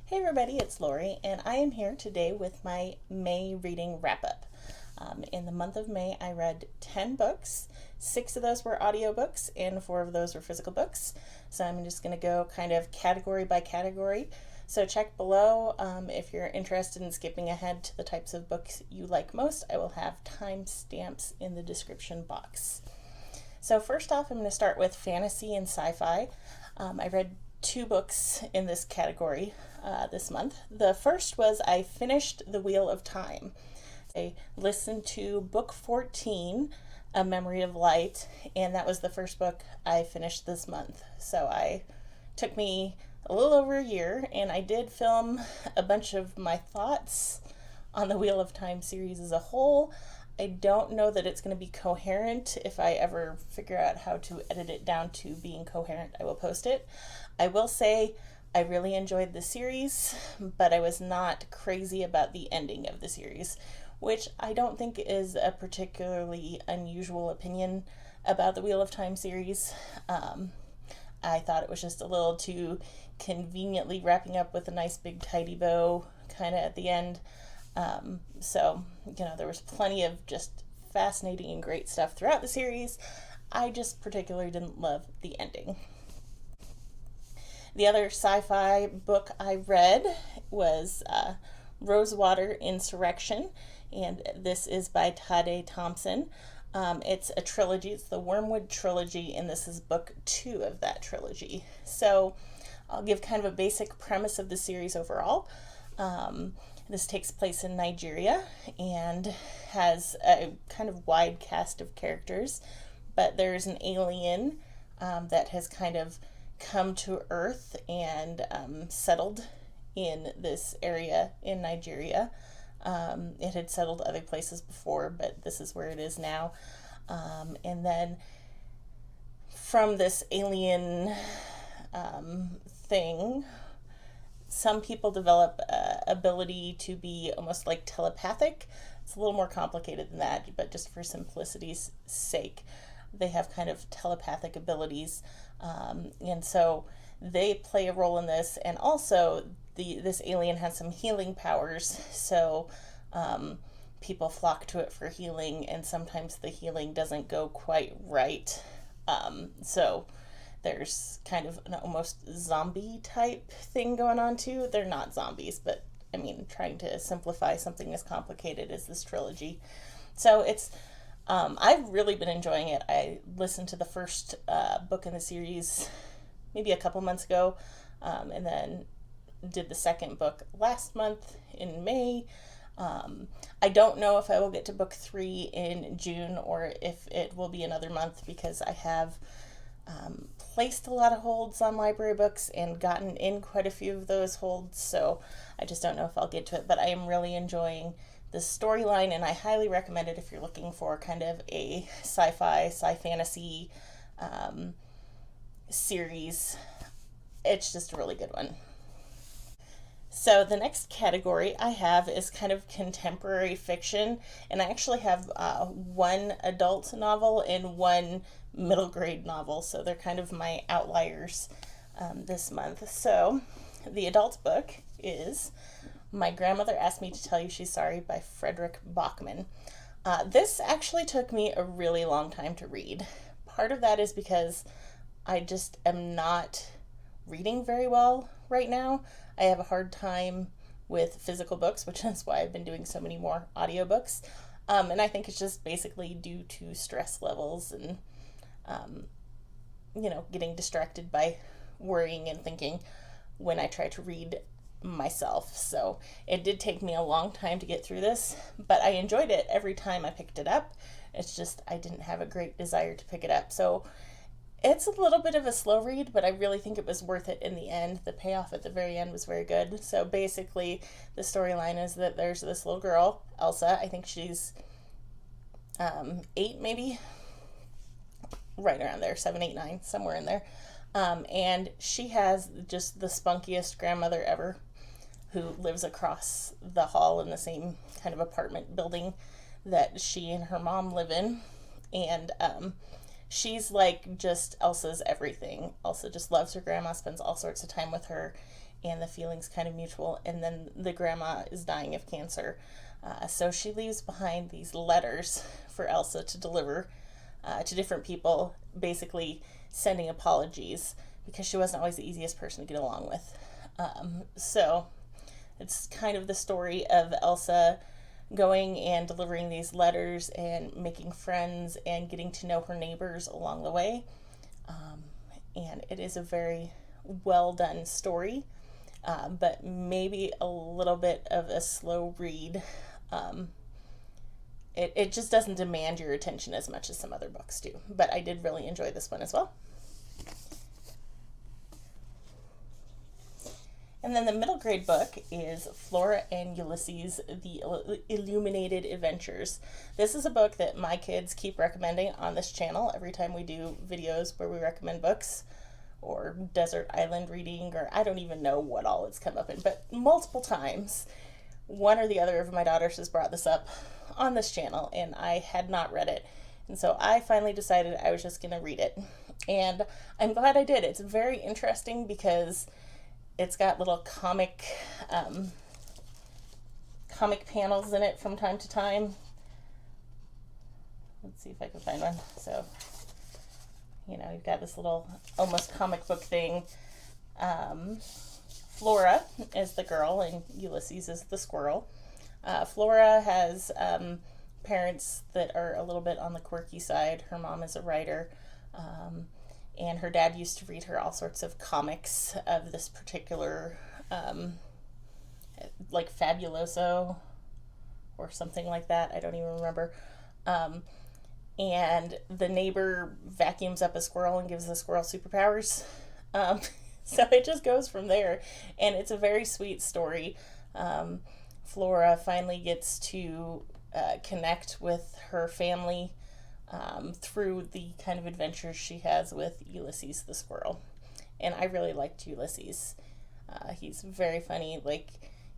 Hey everybody, it's Lori, and I am here today with my May reading wrap-up. In the month of May, I read 10 books. 6 of those were audiobooks, and 4 of those were physical books. So I'm just going to go kind of category by category. So check below if you're interested in skipping ahead to the types of books you like most. I will have timestamps in the description box. So first off, I'm going to start with fantasy and sci-fi. I read 2 books in this category this month. The first was I finished The Wheel of Time. I listened to book 14, A Memory of Light, and that was the first book I finished this month. So took me a little over a year, and I did film a bunch of my thoughts on the Wheel of Time series as a whole. I don't know that it's going to be coherent. If I ever figure out how to edit it down to being coherent, I will post it. I will say I really enjoyed the series, but I was not crazy about the ending of the series, which I don't think is a particularly unusual opinion about the Wheel of Time series. I thought it was just a little too conveniently wrapping up with a nice big tidy bow kind of at the end. There was plenty of just fascinating and great stuff throughout the series. I just particularly didn't love the ending. The other sci-fi book I read was Rosewater Insurrection, and this is by Tade Thompson. It's a trilogy. It's the Wormwood trilogy, and this is book 2 of that trilogy. So I'll give kind of a basic premise of the series overall. This takes place in Nigeria and has a kind of wide cast of characters, but there's an alien that has kind of come to Earth and settled in this area in Nigeria. It had settled other places before, but this is where it is now. And then from this alien thing, some people develop ability to be almost like telepathic. It's a little more complicated than that, but just for simplicity's sake, they have kind of telepathic abilities. And so they play a role in this. And also, this alien has some healing powers. So people flock to it for healing, and sometimes the healing doesn't go quite right. So there's kind of an almost zombie type thing going on too. They're not zombies, but I mean, trying to simplify something as complicated as this trilogy. So I've really been enjoying it. I listened to the first book in the series maybe a couple months ago, and then did the second book last month in May. I don't know if I will get to book 3 in June or if it will be another month, because I have placed a lot of holds on library books and gotten in quite a few of those holds, so I just don't know if I'll get to it, but I am really enjoying the storyline, and I highly recommend it if you're looking for kind of a sci-fantasy series. It's just a really good one. So the next category I have is kind of contemporary fiction, and I actually have 1 adult novel and 1 middle grade novel, so they're kind of my outliers this month. So the adult book is My Grandmother Asked Me to Tell You She's Sorry by Frederick Bachman. This actually took me a really long time to read. Part of that is because I just am not reading very well right now. I have a hard time with physical books, which is why I've been doing so many more audiobooks. And I think it's just basically due to stress levels and, getting distracted by worrying and thinking when I try to read myself. So it did take me a long time to get through this, but I enjoyed it every time I picked it up. It's just I didn't have a great desire to pick it up. So it's a little bit of a slow read, but I really think it was worth it in the end. The payoff at the very end was very good. So basically, the storyline is that there's this little girl, Elsa. I think she's 8 maybe, right around there, 7, 8, 9, somewhere in there. And she has just the spunkiest grandmother ever, who lives across the hall in the same kind of apartment building that she and her mom live in. And she's like just Elsa's everything. Elsa just loves her grandma, spends all sorts of time with her, and the feelings kind of mutual, and then the grandma is dying of cancer. So she leaves behind these letters for Elsa to deliver to different people, basically sending apologies because she wasn't always the easiest person to get along with. So it's kind of the story of Elsa going and delivering these letters and making friends and getting to know her neighbors along the way. And it is a very well done story, but maybe a little bit of a slow read. It just doesn't demand your attention as much as some other books do. But I did really enjoy this one as well. And then the middle grade book is Flora and Ulysses, The Illuminated Adventures. This is a book that my kids keep recommending on this channel every time we do videos where we recommend books or desert island reading, or I don't even know what all it's come up in, but multiple times one or the other of my daughters has brought this up on this channel, and I had not read it. And so I finally decided I was just going to read it. And I'm glad I did. It's very interesting because it's got little comic panels in it from time to time. Let's see if I can find one. So, you've got this little almost comic book thing. Flora is the girl and Ulysses is the squirrel. Flora has parents that are a little bit on the quirky side. Her mom is a writer. And her dad used to read her all sorts of comics of this particular, like Fabuloso or something like that. I don't even remember. And the neighbor vacuums up a squirrel and gives the squirrel superpowers. So it just goes from there. And it's a very sweet story. Flora finally gets to connect with her family through the kind of adventures she has with Ulysses the squirrel. And I really liked Ulysses. He's very funny. Like,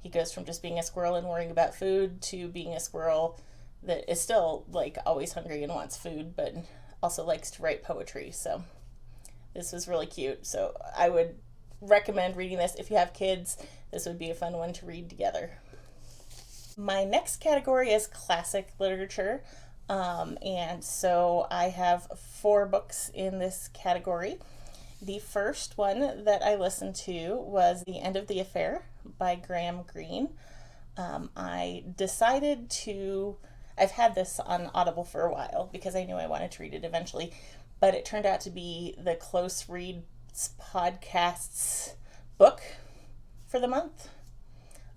he goes from just being a squirrel and worrying about food to being a squirrel that is still, like, always hungry and wants food, but also likes to write poetry. So this was really cute. So I would recommend reading this. If you have kids, this would be a fun one to read together. My next category is classic literature. And so I have 4 books in this category. The first one that I listened to was The End of the Affair by Graham Greene. I decided I've had this on Audible for a while because I knew I wanted to read it eventually, but it turned out to be the Close Reads Podcast's book for the month.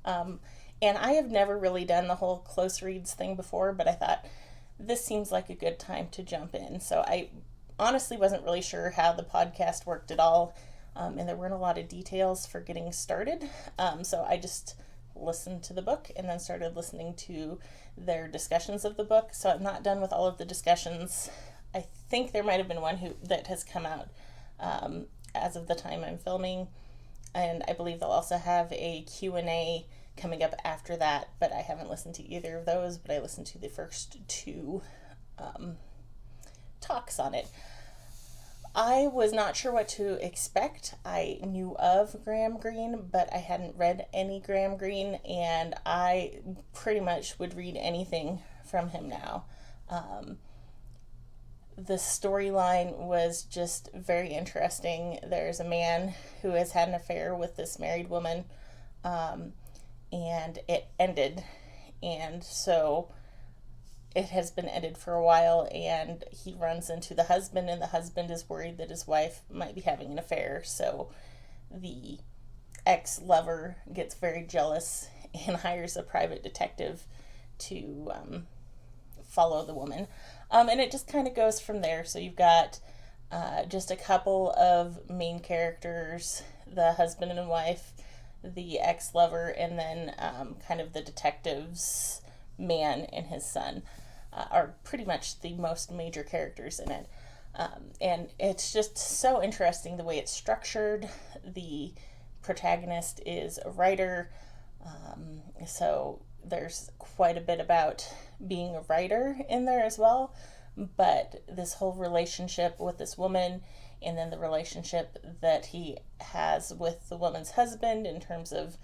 And I have never really done the whole Close Reads thing before, but I thought, this seems like a good time to jump in. So I honestly wasn't really sure how the podcast worked at all, and there weren't a lot of details for getting started. So I just listened to the book and then started listening to their discussions of the book. So I'm not done with all of the discussions. I think there might have been one that has come out as of the time I'm filming, and I believe they'll also have a Q&A coming up after that, but I haven't listened to either of those, but I listened to the first 2 talks on it. I was not sure what to expect. I knew of Graham Greene, but I hadn't read any Graham Greene, and I pretty much would read anything from him now. The storyline was just very interesting. There's a man who has had an affair with this married woman, and it ended, and so it has been ended for a while, and he runs into the husband, and the husband is worried that his wife might be having an affair, so the ex-lover gets very jealous and hires a private detective to follow the woman, and it just kind of goes from there. So you've got just a couple of main characters, the husband and wife, the ex-lover, and then kind of the detective's man and his son are pretty much the most major characters in it. And it's just so interesting the way it's structured. The protagonist is a writer, so there's quite a bit about being a writer in there as well. But this whole relationship with this woman and then the relationship that he has with the woman's husband in terms of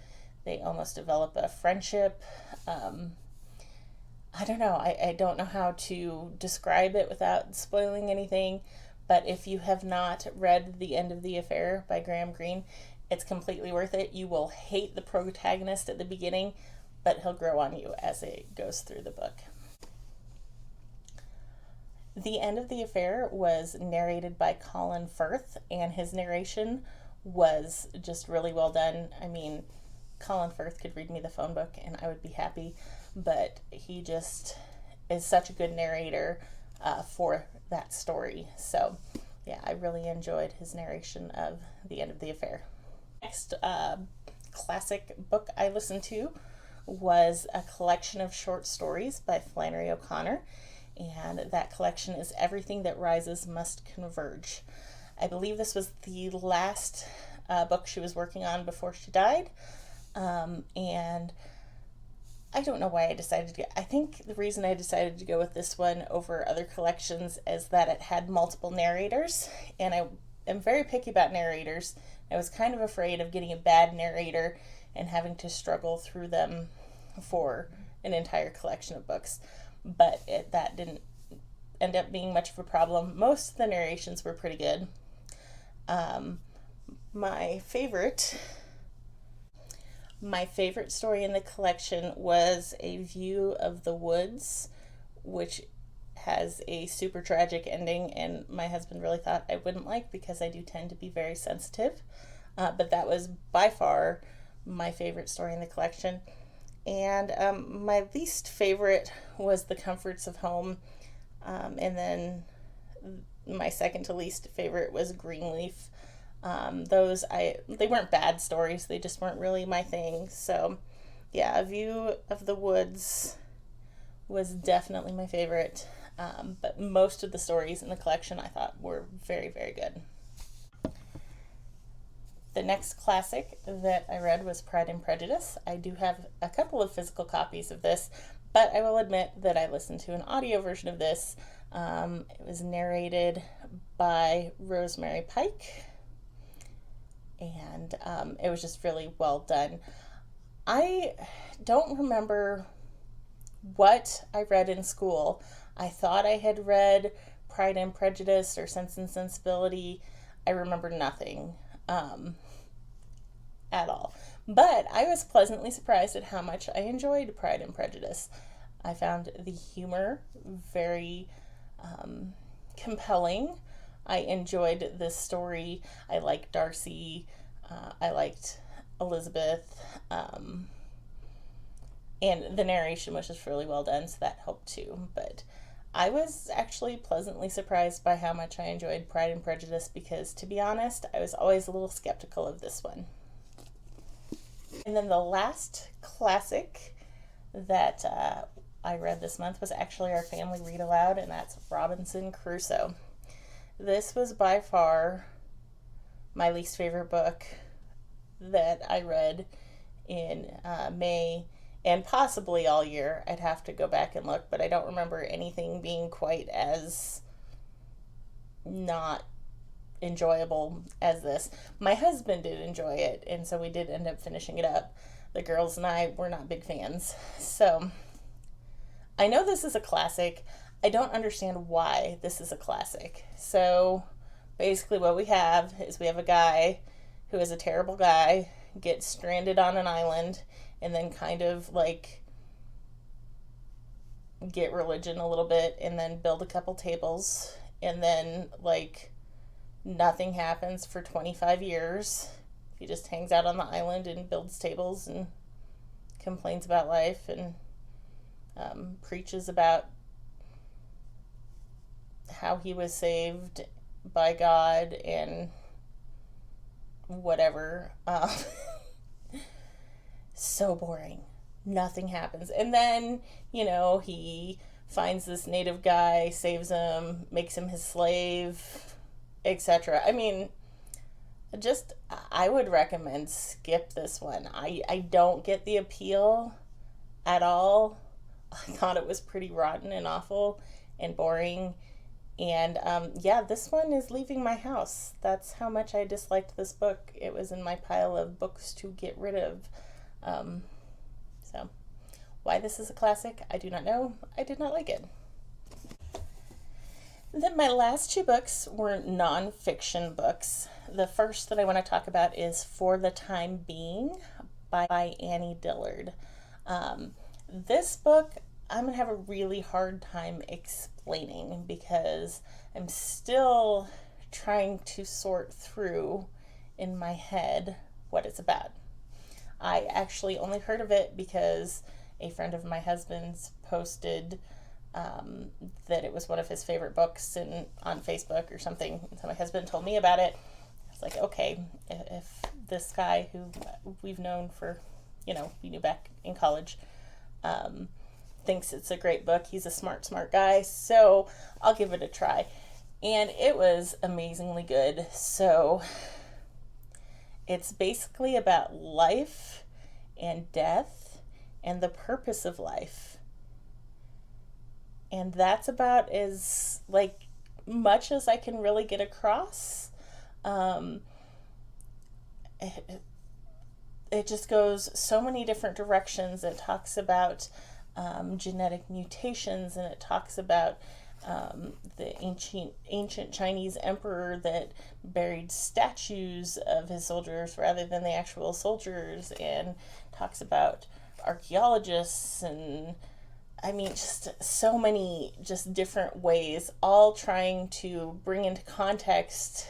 they almost develop a friendship. I don't know. I don't know how to describe it without spoiling anything, but if you have not read The End of the Affair by Graham Greene, it's completely worth it. You will hate the protagonist at the beginning, but he'll grow on you as it goes through the book. The End of the Affair was narrated by Colin Firth, and his narration was just really well done. I mean, Colin Firth could read me the phone book and I would be happy, but he just is such a good narrator for that story. So, yeah, I really enjoyed his narration of The End of the Affair. Next classic book I listened to was a collection of short stories by Flannery O'Connor, and that collection is Everything That Rises Must Converge. I believe this was the last book she was working on before she died, and I don't know why I decided to I think the reason I decided to go with this one over other collections is that it had multiple narrators, and I am very picky about narrators. I was kind of afraid of getting a bad narrator and having to struggle through them for an entire collection of books, but that didn't end up being much of a problem. Most of the narrations were pretty good. My favorite story in the collection was A View of the Woods, which has a super tragic ending, and my husband really thought I wouldn't like because I do tend to be very sensitive. But that was by far my favorite story in the collection. And my least favorite was The Comforts of Home. And then my second to least favorite was Greenleaf. They weren't bad stories, they just weren't really my thing. So yeah, A View of the Woods was definitely my favorite. But most of the stories in the collection I thought were very, very good. The next classic that I read was Pride and Prejudice. I do have a couple of physical copies of this, but I will admit that I listened to an audio version of this. It was narrated by Rosemary Pike, and it was just really well done. I don't remember what I read in school. I thought I had read Pride and Prejudice or Sense and Sensibility. I remember nothing at all. But I was pleasantly surprised at how much I enjoyed Pride and Prejudice. I found the humor very compelling. I enjoyed this story. I liked Darcy. I liked Elizabeth. And the narration was just really well done, so that helped too. But I was actually pleasantly surprised by how much I enjoyed Pride and Prejudice because, to be honest, I was always a little skeptical of this one. And then the last classic that I read this month was actually our family read aloud, and that's Robinson Crusoe. This was by far my least favorite book that I read in May and possibly all year. I'd have to go back and look, but I don't remember anything being quite as not enjoyable as this. My husband did enjoy it, and so we did end up finishing it up. The girls and I were not big fans. So I know this is a classic. I don't understand why this is a classic. So basically what we have is we have a guy who is a terrible guy, gets stranded on an island, and then kind of like get religion a little bit, and then build a couple tables, and then like nothing happens for 25 years. He just hangs out on the island and builds tables and complains about life and preaches about how he was saved by God and whatever. So boring. Nothing happens. And then, he finds this native guy, saves him, makes him his slave, etc. I mean, I would recommend skip this one. I don't get the appeal at all. I thought it was pretty rotten and awful and boring, And yeah, this one is leaving my house. That's how much I disliked this book. It was in my pile of books to get rid of. So, why this is a classic, I do not know. I did not like it. Then my last two books were nonfiction books. The first that I want to talk about is For the Time Being by Annie Dillard. This book, I'm going to have a really hard time explaining because I'm still trying to sort through in my head what it's about. I actually only heard of it because a friend of my husband's posted that it was one of his favorite books on Facebook or something. So my husband told me about it. I was like, okay, if this guy who we've known for, we knew back in college, thinks it's a great book, he's a smart guy, so I'll give it a try. And it was amazingly good. So it's basically about life and death and the purpose of life. And that's about as much as I can really get across. It just goes so many different directions. It talks about genetic mutations, and it talks about the ancient Chinese emperor that buried statues of his soldiers rather than the actual soldiers, and talks about archaeologists, and just so many just different ways, all trying to bring into context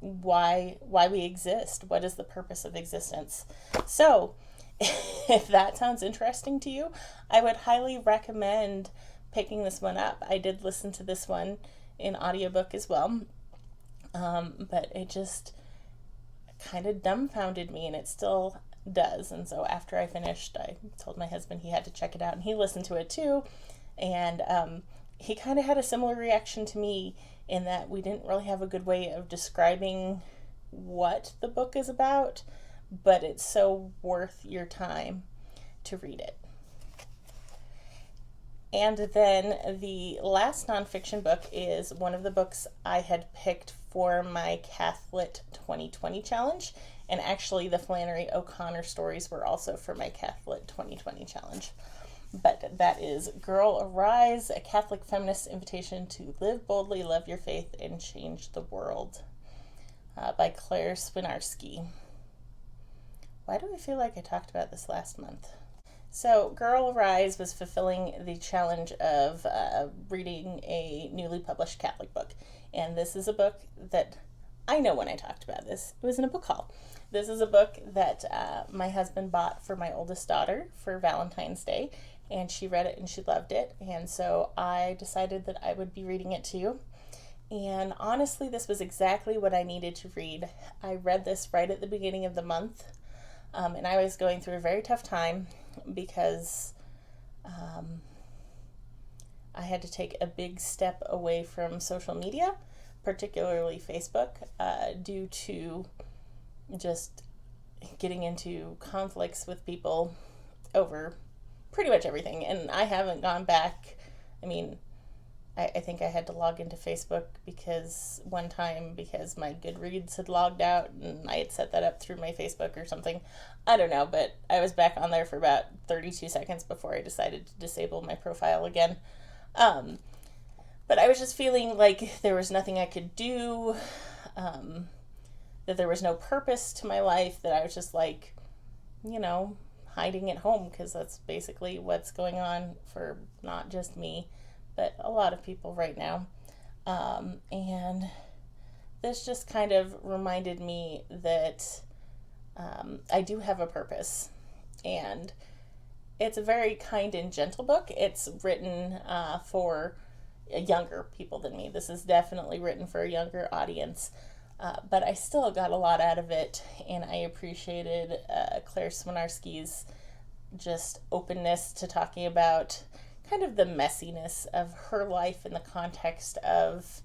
why we exist. What is the purpose of existence? So if that sounds interesting to you, I would highly recommend picking this one up. I did listen to this one in audiobook as well, but it just kind of dumbfounded me, and it still does. And so after I finished, I told my husband he had to check it out, and he listened to it too, and he kind of had a similar reaction to me in that we didn't really have a good way of describing what the book is about, but it's so worth your time to read it. And then the last nonfiction book is one of the books I had picked for my Catholic 2020 challenge. And actually, the Flannery O'Connor stories were also for my Catholic 2020 challenge. But that is Girl Arise, a Catholic feminist invitation to live boldly, love your faith, and change the world, by Claire Swinarski. Why do I feel like I talked about this last month? So Girl Arise was fulfilling the challenge of reading a newly published Catholic book. And this is a book that I know when I talked about this. It was in a book haul. This is a book that my husband bought for my oldest daughter for Valentine's Day. And she read it and she loved it. And so I decided that I would be reading it too. And honestly, this was exactly what I needed to read. I read this right at the beginning of the month. And I was going through a very tough time because I had to take a big step away from social media, particularly Facebook, due to just getting into conflicts with people over pretty much everything. And I haven't gone back. I think I had to log into Facebook because my Goodreads had logged out, and I had set that up through my Facebook or something. I don't know, but I was back on there for about 32 seconds before I decided to disable my profile again. But I was just feeling like there was nothing I could do, that there was no purpose to my life, that I was just hiding at home, because that's basically what's going on for not just me, but a lot of people right now. And this just kind of reminded me that I do have a purpose. And it's a very kind and gentle book. It's written for younger people than me. This is definitely written for a younger audience. But I still got a lot out of it, and I appreciated Claire Swinarski's just openness to talking about kind of the messiness of her life in the context of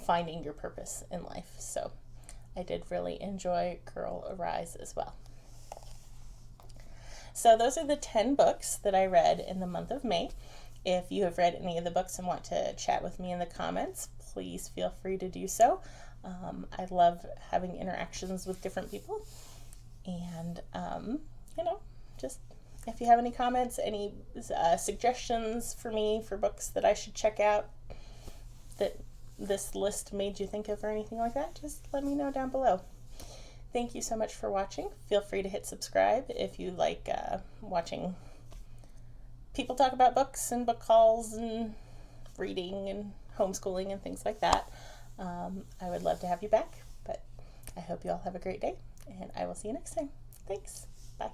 finding your purpose in life. So I did really enjoy Girl Arise as well. So those are the 10 books that I read in the month of May. If you have read any of the books and want to chat with me in the comments, please feel free to do so. I love having interactions with different people. And, just if you have any comments, any suggestions for me for books that I should check out that this list made you think of or anything like that, just let me know down below. Thank you so much for watching. Feel free to hit subscribe if you like watching people talk about books and book hauls and reading and homeschooling and things like that. I would love to have you back, but I hope you all have a great day, and I will see you next time. Thanks. Bye.